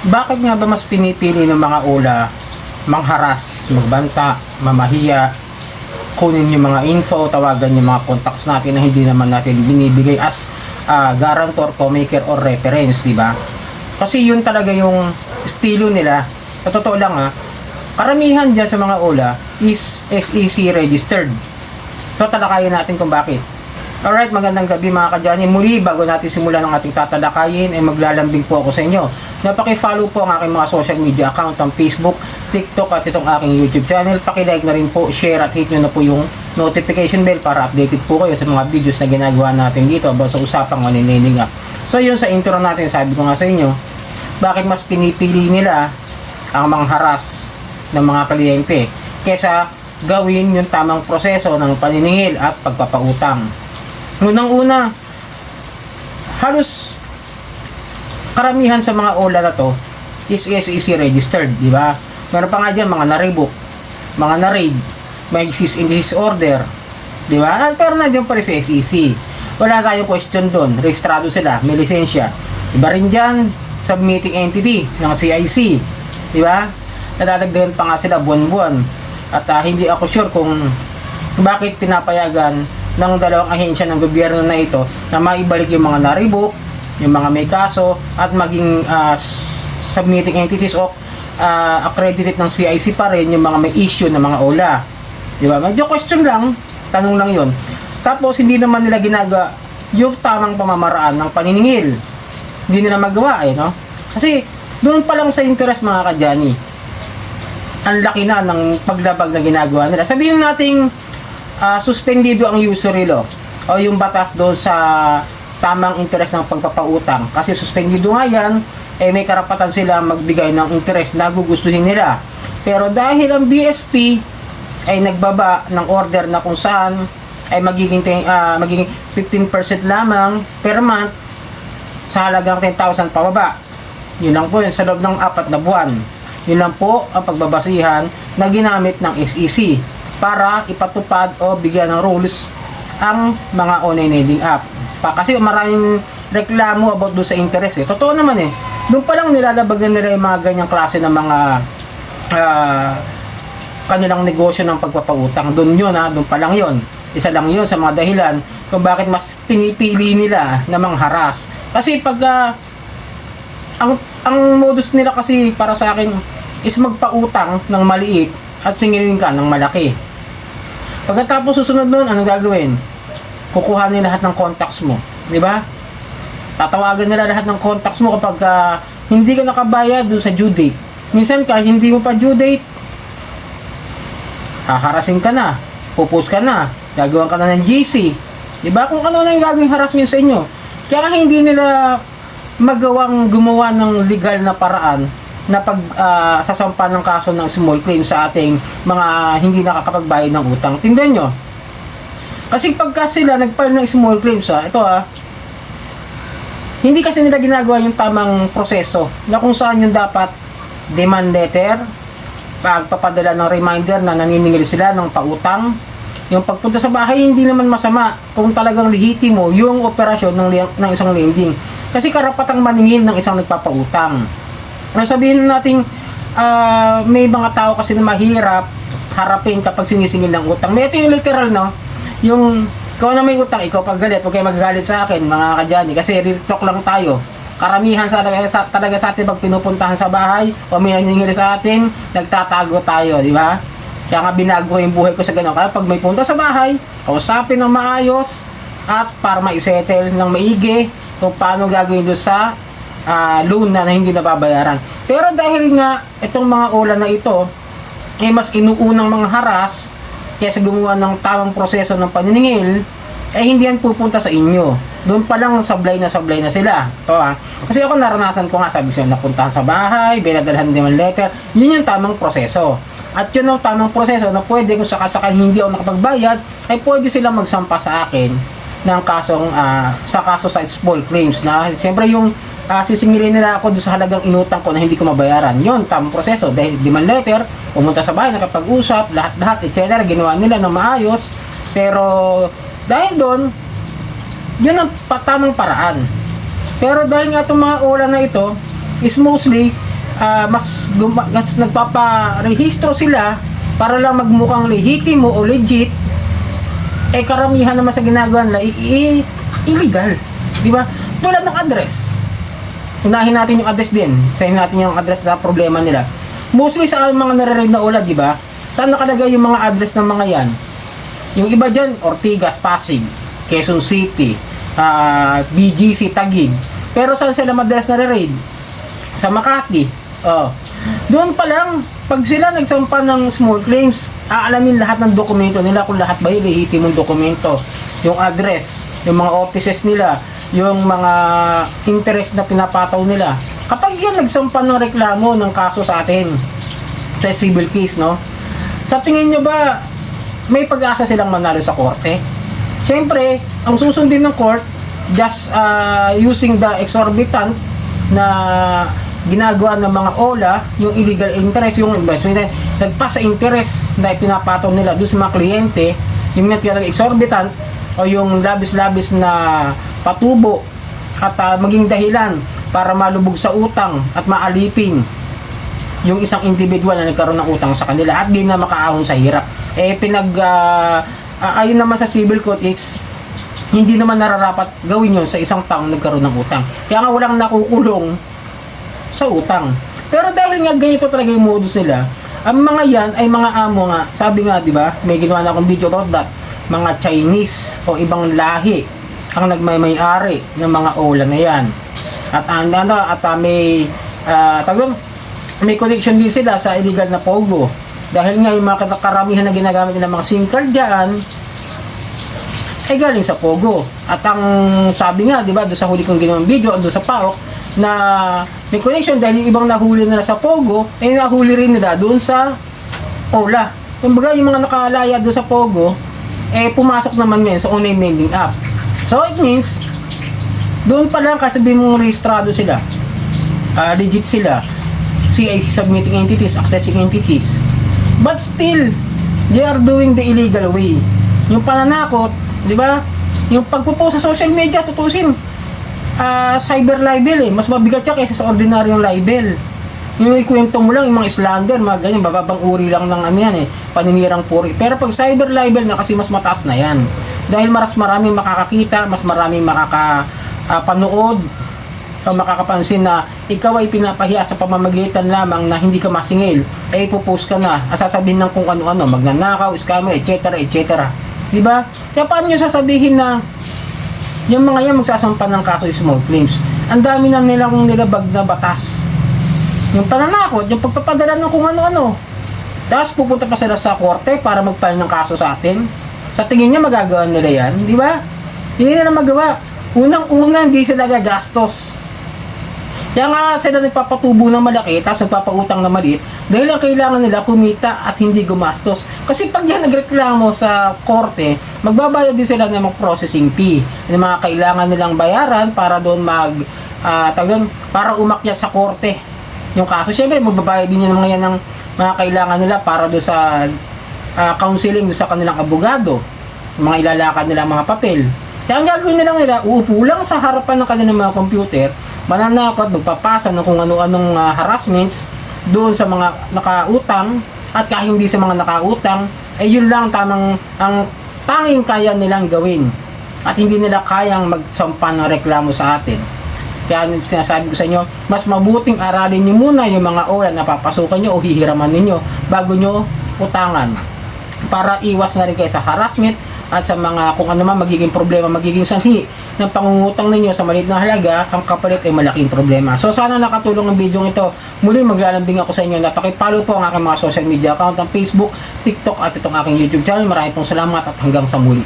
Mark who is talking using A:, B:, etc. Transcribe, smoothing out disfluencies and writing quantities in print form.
A: Bakit nga ba mas pinipili ng mga ula mangharas, magbanta, mamahiya, kunin yung mga info, tawagan yung mga contacts natin na hindi naman natin binibigay as guarantor, co-maker, or reference, di ba? Kasi yun talaga yung estilo nila. Sa totoo lang karamihan dyan sa mga ula is SEC registered. So talakayin natin kung bakit. Alright, magandang gabi mga kadyani. Muli, bago natin simulan ang ating tatalakayin, ay maglalambing po ako sa inyo. Napaki-follow po ang aking mga social media account, ang Facebook, TikTok at itong aking YouTube channel. Paki-like na rin po, share at hit nyo na po yung notification bell para updated po kayo sa mga videos na ginagawa natin dito about sa usapang maninening app. So yun sa intro natin, sabi ko nga sa inyo, bakit mas pinipili nila ang mangharas ng mga kliyente kesa gawin yung tamang proseso ng paniningil at pagpapautang. Unang-una, halos karamihan sa mga OLA na to is SEC registered, di ba? Meron pa nga dyan mga na-revoke, mga na-raid, may cease and desist order, di ba? Pero nandiyan pa rin sa SEC. Wala tayong question doon, rehistrado sila, may lisensya. Iba rin dyan, submitting entity ng CIC, di ba? Nadadagdagan pa nga sila buwan-buwan. At hindi ako sure kung bakit pinapayagan ng dalawang ahensya ng gobyerno na ito na maibalik yung mga na-revoke, yung mga may kaso, at maging submitting entities o accredited ng CIC pa rin yung mga may issue ng mga OLA. Di ba? Medyo question lang, tanong lang yon. Tapos hindi naman nila ginagawa yung tamang pamamaraan ng paniningil. Hindi nila magawa no? Kasi doon pa lang sa interest mga kadyani, ang laki na ng paglabag na ginagawa nila. Sabihin nating suspendido ang usury law o yung batas doon sa tamang interest ng pagpapautang. Kasi suspendido nga yan, may karapatan sila magbigay ng interest na gugustuhin nila. Pero dahil ang BSP ay nagbaba ng order na kung saan ay magiging 15% lamang per month sa halagang 10,000 pababa. Yun lang po yun sa loob ng 4 na buwan. Yun lang po ang pagbabasihan na ginamit ng SEC para ipatupad o bigyan ng rules ang mga online lending app. Kasi maraming reklamo about doon sa interest Totoo naman Doon pa lang nilalabagan nila yung mga ganyang klase ng mga kanilang negosyo ng pagpapautang. Doon yun doon pa lang yun. Isa lang yun sa mga dahilan kung bakit mas pinipili nila na mangharas. Kasi pag ang modus nila kasi para sa akin is magpautang ng maliit at singilin ka ng malaki. Pagkatapos susunod nun, ano gagawin? Kukuha nila lahat ng contacts mo, di ba? Tatawagan nila lahat ng contacts mo kapag hindi ka nakabayad doon sa due date. Minsan ka hindi mo pa due date, haharasin ka na, pupost ka na, gagawin ka na ng GC. Di ba? Kung ano na yung gagawing harassment sa inyo. Kaya hindi nila magawang gumawa ng legal na paraan na sasampa ng kaso ng small claim sa ating mga hindi nakakapagbayad ng utang. Tingnan nyo. Kasi pagka sila nag-file ng small claims hindi kasi nila ginagawa yung tamang proseso na kung saan yung dapat demand letter, pagpapadala ng reminder na naniningil sila ng pautang. Yung pagpunta sa bahay hindi naman masama kung talagang lehitimo yung operasyon ng isang lending. Kasi karapatang maningil ng isang nagpapautang. Sabihin natin may mga tao kasi na mahirap harapin kapag sinisingil ng utang. May ito yung literal yung ikaw na may utang, ikaw pag galit, huwag kayo magagalit sa akin mga kadyani kasi real talk lang tayo. Karamihan talaga sa atin pag pinupuntahan sa bahay o may naningil sa atin, nagtatago tayo, di ba? Kaya nga binago yung buhay ko sa ganun. Kaya pag may punta sa bahay, kausapin ng maayos at para maisettle ng maigi kung paano gagawin doon sa loan na hindi nababayaran. Pero dahil nga itong mga OLA na ito mas inuunang mga haras kaysa gumawa ng tamang proseso ng paniningil, hindi yan pupunta sa inyo. Doon pa lang sablay na sila. Kasi ako naranasan ko nga, sabi ko napuntahan sa bahay, binadalhan din ng letter, yun yung tamang proseso. At yun ang tamang proseso na pwede kung sakasakal hindi ako nakapagbayad, ay pwede silang magsampa sa akin ng kasong sa kaso sa small claims na siyempre yung sisingilin nila ako doon sa halagang inutang ko na hindi ko mabayaran. Yun, tamang proseso. Dahil demand letter, pumunta sa bahay, nakapag-usap, lahat-lahat, etc. Ginawa nila ng maayos. Pero dahil doon, yun ang tamang paraan. Pero dahil nga itong mga OLA na ito is mostly mas nagpaparehistro sila para lang magmukhang lehitimo o legit, karamihan naman sa ginagawa nila illegal, di ba? Tulad ng address, unahin natin yung address din, sayin natin yung address na problema nila. Mostly sa mga nare-read na ulat, di ba, saan nakalagay yung mga address ng mga yan? Yung iba dyan, Ortigas, Pasig, Quezon City, BGC, Taguig. Pero saan sila madalas nare-read? Sa Makati. Doon pa lang, pag sila nagsampa ng small claims, aalamin lahat ng dokumento nila kung lahat ba yung lehitimong dokumento. Yung address, yung mga offices nila, yung mga interest na pinapataw nila. Kapag yan nagsampa ng reklamo ng kaso sa atin, sa civil case, no? Sa tingin nyo ba, may pag-asa silang manalo sa korte? Siyempre, ang susundin ng court, just using the exorbitant na ginagawa ng mga OLA, yung illegal interest, yung investment, nagpasa interest na pinapataw nila doon sa mga kliyente, yung exorbitant o yung labis-labis na patubo at maging dahilan para malubog sa utang at maalipin yung isang individual na nagkaroon ng utang sa kanila at di na makaahon sa hirap. Ayon naman sa civil code is hindi naman nararapat gawin yun sa isang taong nagkaroon ng utang. Kaya nga walang nakukulong sa utang. Pero dahil nga ganito talaga yung modus nila, ang mga yan ay mga amo nga, sabi nga, di ba, may ginawa na akong video about that, mga Chinese o ibang lahi ang nagmay-ari ng mga OLA na yan. At may connection din sila sa illegal na Pogo. Dahil nga yung mga karamihan na ginagamit ng mga SIM card dyan ay galing sa Pogo. At ang sabi nga, di ba, doon sa huli kong ginawang video, doon sa PAOK, na may connection dahil yung ibang nahuli nila sa Pogo, ay nahuli rin nila doon sa OLA. Kumbaga, yung mga nakalaya doon sa Pogo, pumasok naman ngayon sa online lending app. So, it means, doon pa lang kasi mong rehistrado sila. Legit sila. CIC submitting entities, accessing entities. But still, they are doing the illegal way. Yung pananakot, di ba? Yung pagpupost sa social media, tutusin. Cyber libel mas mabigat siya kaysa sa ordinaryong libel. Yung ikwento mo lang, yung mga slander, mga ganyan, bababang uri lang ng ano yan paninirang puri. Pero pag cyber libel na kasi mas mataas na yan. Dahil maraming makakakita, mas maraming makakapanood o makakapansin na ikaw ay pinapahiya sa pamamagitan lamang na hindi ka masingil, ipopost ka na, sasabihin ng kung ano-ano, magnanakaw, scammer, etc. etc. Diba? Kaya paano nyo sasabihin na yung mga yan magsasampa ng kaso small claims? Ang dami na nilang nilabag na batas. Yung pananakot, yung pagpapadala ng kung ano-ano. Tapos pupunta pa sila sa korte para mag-file ng kaso sa atin. Sa tingin niya magagawa nila yan, di ba? Hindi nila magawa. Unang-una, hindi sila gagastos. Kaya nga sila nagpapatubo ng malaki, tapos nagpapautang na maliit, dahil ang kailangan nila kumita at hindi gumastos. Kasi pag yan nagreklamo sa korte, magbabayad din sila ng processing fee, ng mga kailangan nilang bayaran para doon para umakyat sa korte yung kaso. Siyempre, magbabayad din yung mga yan ng mga kailangan nila para doon sa counseling doon sa kanilang abogado, mga ilalakad nila mga papel. Kaya ang gagawin nila, uupo lang sa harapan ng kanilang mga computer, mananakot, magpapasa ng kung ano-anong harassments doon sa mga nakautang, at kahit hindi sa mga nakautang, yun lang ang tanging kaya nilang gawin. At hindi nila kayang magsampa ng reklamo sa atin. Kaya sinasabi ko sa inyo, mas mabuting aralin niyo muna yung mga OLA na papasukan nyo o hihiraman ninyo bago nyo utangan. Para iwas na rin kayo sa harassment at sa mga kung ano man magiging problema, magiging sanhi ng pangungutang ninyo sa maliit na halaga, ang kapalit ay malaking problema. So sana nakatulong ang video ito. Muli maglalambing ako sa inyo na pakipollow po ang aking mga social media account ng Facebook, TikTok at itong aking YouTube channel. Maraming pong salamat at hanggang sa muli.